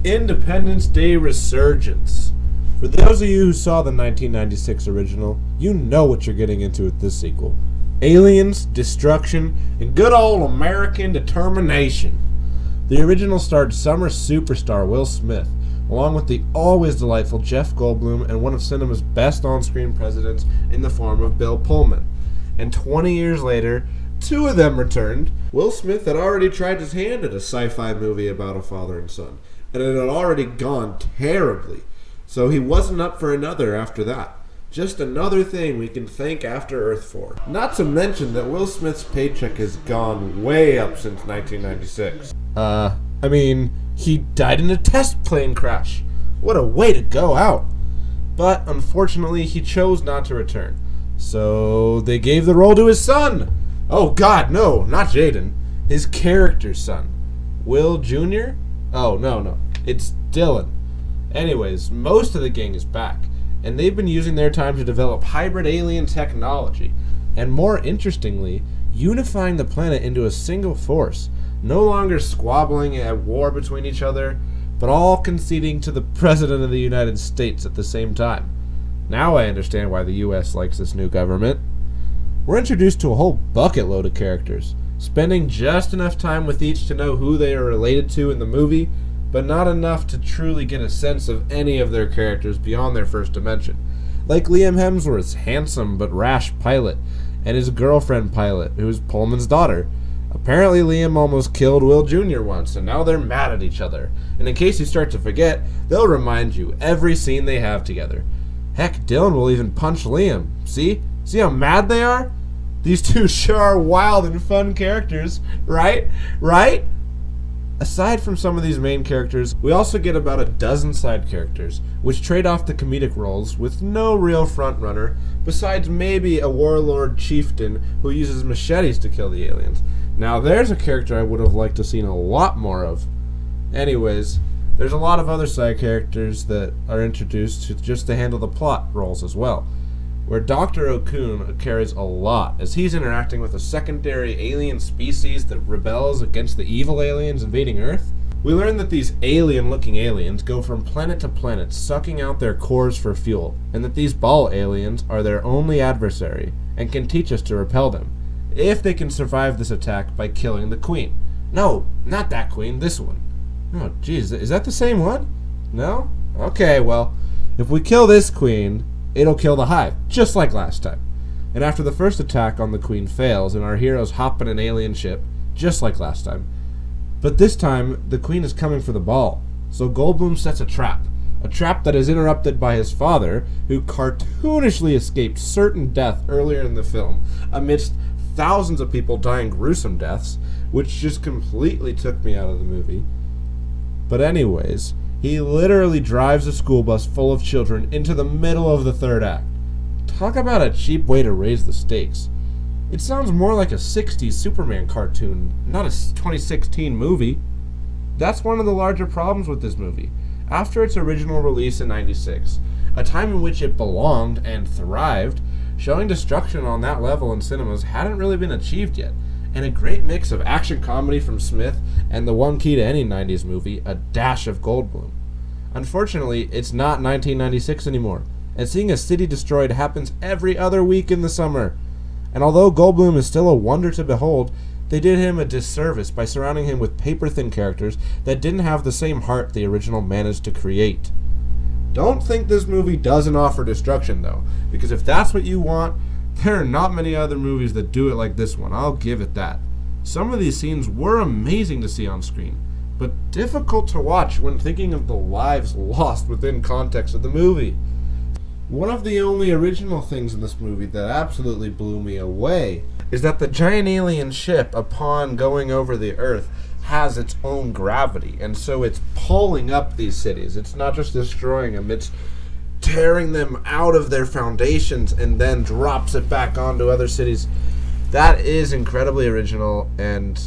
Independence Day Resurgence. For those of you who saw the 1996 original, you know what you're getting into with this sequel. Aliens, destruction, and good old American determination. The original starred summer superstar Will Smith, along with the always delightful Jeff Goldblum and one of cinema's best on-screen presidents in the form of Bill Pullman. And 20 years later, two of them returned. Will Smith had already tried his hand at a sci-fi movie about a father and son, and it had already gone terribly, so he wasn't up for another after that. Just another thing we can thank After Earth for. Not to mention that Will Smith's paycheck has gone way up since 1996. He died in a test plane crash. What a way to go out. But unfortunately, he chose not to return. So they gave the role to his son. Oh God, no, not Jaden. His character's son. Will Jr.? Oh, no. It's Dylan. Anyways, most of the gang is back, and they've been using their time to develop hybrid alien technology, and more interestingly, unifying the planet into a single force, no longer squabbling at war between each other, but all conceding to the President of the United States at the same time. Now I understand why the US likes this new government. We're introduced to a whole bucket load of characters, spending just enough time with each to know who they are related to in the movie, but not enough to truly get a sense of any of their characters beyond their first dimension. Like Liam Hemsworth's handsome but rash pilot, and his girlfriend pilot, who's Pullman's daughter. Apparently Liam almost killed Will Jr. once, and now they're mad at each other. And in case you start to forget, they'll remind you every scene they have together. Heck, Dylan will even punch Liam. See how mad they are? These two sure are wild and fun characters, right? Aside from some of these main characters, we also get about a dozen side characters, which trade off the comedic roles with no real frontrunner, besides maybe a warlord chieftain who uses machetes to kill the aliens. Now there's a character I would have liked to seen a lot more of. Anyways, there's a lot of other side characters that are introduced just to handle the plot roles as well, where Dr. Okun carries a lot, as he's interacting with a secondary alien species that rebels against the evil aliens invading Earth. We learn that these alien-looking aliens go from planet to planet, sucking out their cores for fuel, and that these ball aliens are their only adversary, and can teach us to repel them, if they can survive this attack by killing the Queen. No, not that Queen, this one. Oh, geez, is that the same one? No? Okay, well, if we kill this Queen, it'll kill the Hive, just like last time. And after the first attack on the Queen fails, and our heroes hop in an alien ship, just like last time. But this time, the Queen is coming for the ball, so Goldblum sets a trap that is interrupted by his father, who cartoonishly escaped certain death earlier in the film, amidst thousands of people dying gruesome deaths, which just completely took me out of the movie. But anyways, he literally drives a school bus full of children into the middle of the third act. Talk about a cheap way to raise the stakes. It sounds more like a 60s Superman cartoon, not a 2016 movie. That's one of the larger problems with this movie. After its original release in '96, a time in which it belonged and thrived, showing destruction on that level in cinemas hadn't really been achieved yet. And a great mix of action comedy from Smith and the one key to any 90s movie, a dash of Goldblum. Unfortunately, it's not 1996 anymore, and seeing a city destroyed happens every other week in the summer. And although Goldblum is still a wonder to behold, they did him a disservice by surrounding him with paper-thin characters that didn't have the same heart the original managed to create. Don't think this movie doesn't offer destruction, though, because if that's what you want, there are not many other movies that do it like this one, I'll give it that. Some of these scenes were amazing to see on screen, but difficult to watch when thinking of the lives lost within context of the movie. One of the only original things in this movie that absolutely blew me away is that the giant alien ship, upon going over the Earth, has its own gravity, and so it's pulling up these cities. It's not just destroying them, it's tearing them out of their foundations and then drops it back onto other cities. That is incredibly original and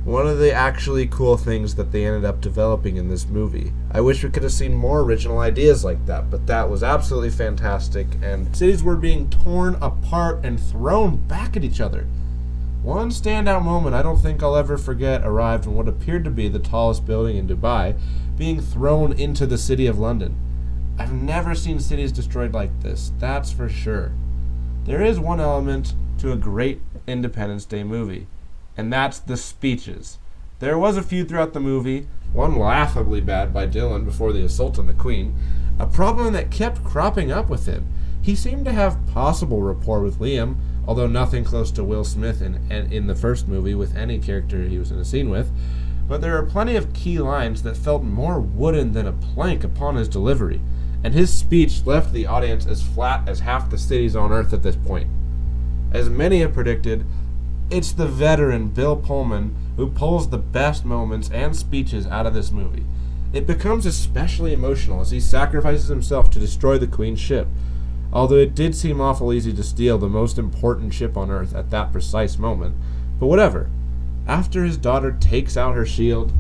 one of the actually cool things that they ended up developing in this movie. I wish we could have seen more original ideas like that, but that was absolutely fantastic, and cities were being torn apart and thrown back at each other. One standout moment I don't think I'll ever forget arrived in what appeared to be the tallest building in Dubai, being thrown into the city of London. I've never seen cities destroyed like this, that's for sure. There is one element to a great Independence Day movie, and that's the speeches. There was a few throughout the movie, one laughably bad by Dylan before the assault on the Queen, a problem that kept cropping up with him. He seemed to have possible rapport with Liam, although nothing close to Will Smith in the first movie with any character he was in a scene with, but there are plenty of key lines that felt more wooden than a plank upon his delivery, and his speech left the audience as flat as half the cities on Earth at this point. As many have predicted, it's the veteran Bill Pullman who pulls the best moments and speeches out of this movie. It becomes especially emotional as he sacrifices himself to destroy the Queen's ship, although it did seem awful easy to steal the most important ship on Earth at that precise moment. But whatever. After his daughter takes out her shield,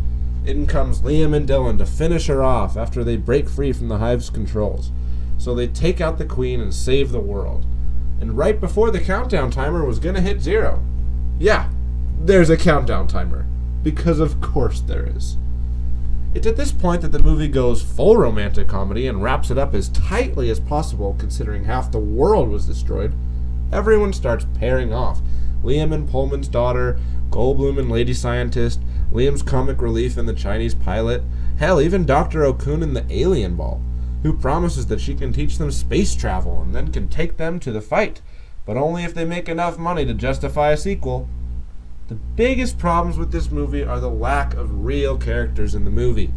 in comes Liam and Dylan to finish her off after they break free from the Hive's controls. So they take out the Queen and save the world. And right before the countdown timer was gonna hit 0. Yeah, there's a countdown timer. Because of course there is. It's at this point that the movie goes full romantic comedy and wraps it up as tightly as possible considering half the world was destroyed. Everyone starts pairing off. Liam and Pullman's daughter, Goldblum and Lady Scientist, Liam's comic relief and the Chinese pilot, hell, even Dr. Okun and the alien ball, who promises that she can teach them space travel and then can take them to the fight, but only if they make enough money to justify a sequel. The biggest problems with this movie are the lack of real characters in the movie.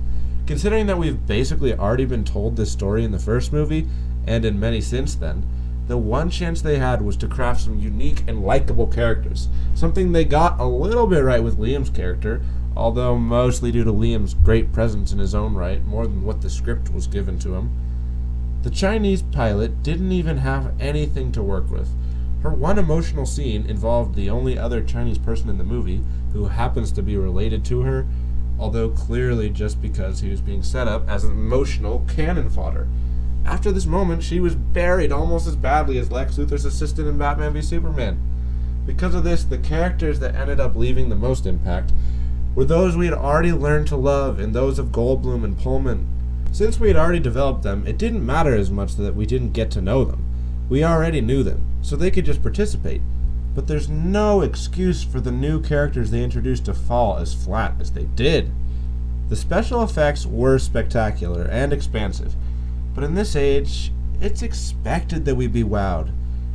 Considering that we've basically already been told this story in the first movie, and in many since then, the one chance they had was to craft some unique and likable characters, something they got a little bit right with Liam's character, although mostly due to Liam's great presence in his own right, more than what the script was given to him. The Chinese pilot didn't even have anything to work with. Her one emotional scene involved the only other Chinese person in the movie, who happens to be related to her, although clearly just because he was being set up as an emotional cannon fodder. After this moment, she was buried almost as badly as Lex Luthor's assistant in Batman v Superman. Because of this, the characters that ended up leaving the most impact were those we had already learned to love and those of Goldblum and Pullman. Since we had already developed them, it didn't matter as much that we didn't get to know them. We already knew them, so they could just participate. But there's no excuse for the new characters they introduced to fall as flat as they did. The special effects were spectacular and expansive, but in this age, it's expected that we be wowed.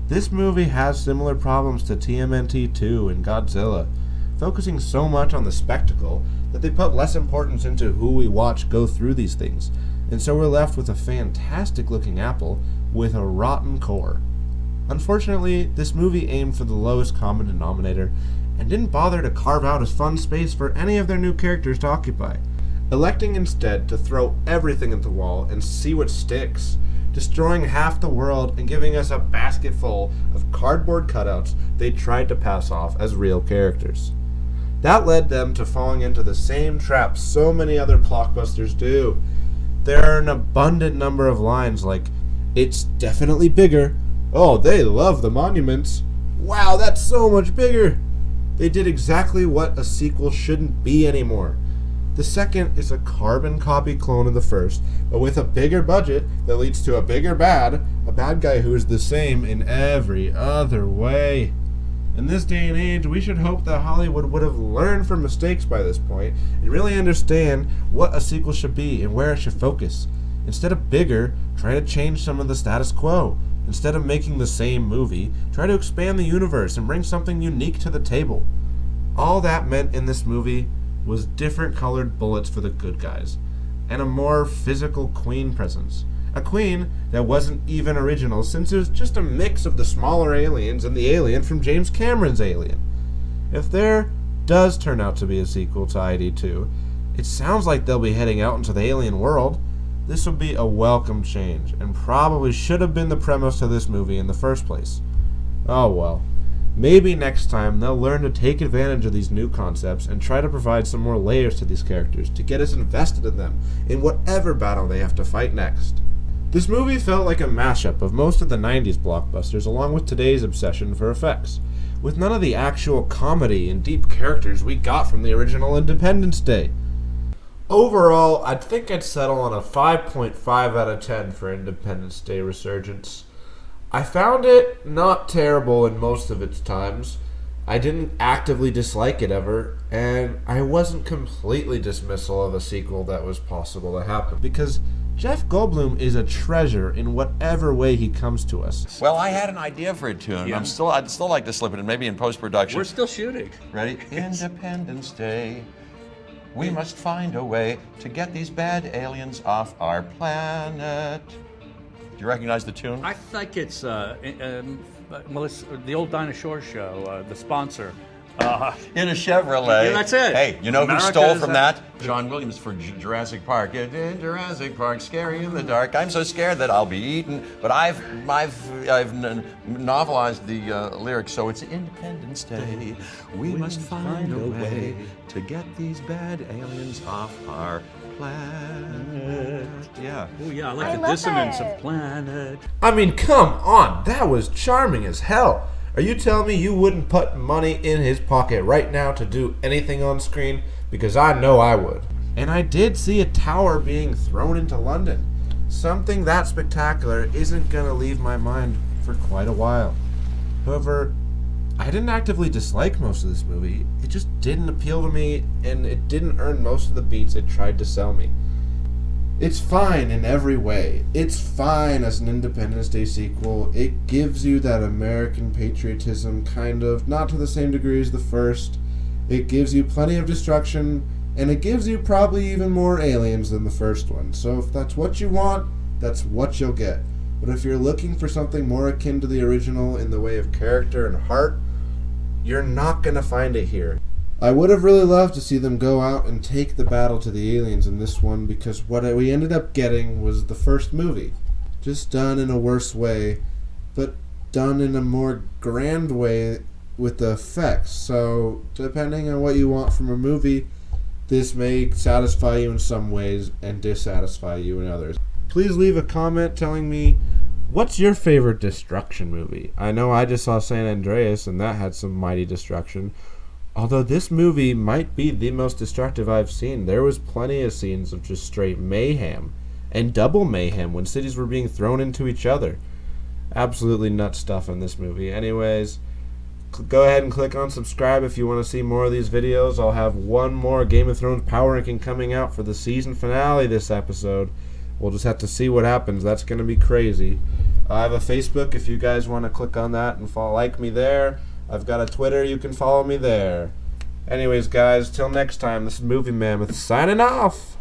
This movie has similar problems to TMNT 2 and Godzilla, focusing so much on the spectacle that they put less importance into who we watch go through these things, and so we're left with a fantastic looking apple with a rotten core. Unfortunately, this movie aimed for the lowest common denominator and didn't bother to carve out a fun space for any of their new characters to occupy, electing instead to throw everything at the wall and see what sticks, destroying half the world and giving us a basket full of cardboard cutouts they tried to pass off as real characters. That led them to falling into the same trap so many other blockbusters do. There are an abundant number of lines like, "It's definitely bigger," "Oh, they love the monuments," "Wow, that's so much bigger." They did exactly what a sequel shouldn't be anymore. The second is a carbon copy clone of the first, but with a bigger budget that leads to a bad guy who is the same in every other way. In this day and age, we should hope that Hollywood would have learned from mistakes by this point and really understand what a sequel should be and where it should focus. Instead of bigger, try to change some of the status quo. Instead of making the same movie, try to expand the universe and bring something unique to the table. All that meant in this movie was different colored bullets for the good guys, and a more physical Queen presence. A Queen that wasn't even original, since it was just a mix of the smaller aliens and the alien from James Cameron's Alien. If there does turn out to be a sequel to ID2, it sounds like they'll be heading out into the alien world. This would be a welcome change, and probably should have been the premise to this movie in the first place. Oh well. Maybe next time they'll learn to take advantage of these new concepts and try to provide some more layers to these characters to get us invested in them in whatever battle they have to fight next. This movie felt like a mashup of most of the 90s blockbusters along with today's obsession for effects, with none of the actual comedy and deep characters we got from the original Independence Day. Overall, I think I'd settle on a 5.5 out of 10 for Independence Day Resurgence. I found it not terrible in most of its times. I didn't actively dislike it ever, and I wasn't completely dismissal of a sequel that was possible to happen, because Jeff Goldblum is a treasure in whatever way he comes to us. Well, I had an idea for a tune. Yeah. I'd still like to slip it in, maybe in post-production. We're still shooting. Ready? Independence Day. We must find a way to get these bad aliens off our planet. Do you recognize the tune? I think it's well, it's the old Dinah Shore show, the sponsor. In a Chevrolet. Yeah, that's it. Hey, you know America who stole is from that- that? John Williams for Jurassic Park. In Jurassic Park, scary in the dark. I'm so scared that I'll be eaten. But I've novelized the lyrics, so it's Independence Day. We must find a way to get these bad aliens off our planet. Yeah. Oh yeah, I like I the love dissonance it. of planet. I mean, come on, that was charming as hell. Are you telling me you wouldn't put money in his pocket right now to do anything on screen? Because I know I would. And I did see a tower being thrown into London. Something that spectacular isn't going to leave my mind for quite a while. However, I didn't actively dislike most of this movie. It just didn't appeal to me, and it didn't earn most of the beats it tried to sell me. It's fine in every way. It's fine as an Independence Day sequel. It gives you that American patriotism, kind of, not to the same degree as the first. It gives you plenty of destruction, and it gives you probably even more aliens than the first one. So if that's what you want, that's what you'll get. But if you're looking for something more akin to the original in the way of character and heart, you're not going to find it here. I would have really loved to see them go out and take the battle to the aliens in this one, because what we ended up getting was the first movie. Just done in a worse way, but done in a more grand way with the effects. So, depending on what you want from a movie, this may satisfy you in some ways and dissatisfy you in others. Please leave a comment telling me, what's your favorite destruction movie? I know I just saw San Andreas, and that had some mighty destruction. Although this movie might be the most destructive I've seen. There was plenty of scenes of just straight mayhem, and double mayhem when cities were being thrown into each other. Absolutely nuts stuff in this movie. Anyways, go ahead and click on subscribe if you want to see more of these videos. I'll have one more Game of Thrones power ranking coming out for the season finale this episode. We'll just have to see what happens. That's going to be crazy. I have a Facebook if you guys want to click on that and like me there. I've got a Twitter, you can follow me there. Anyways, guys, till next time, this is Movie Mammoth signing off.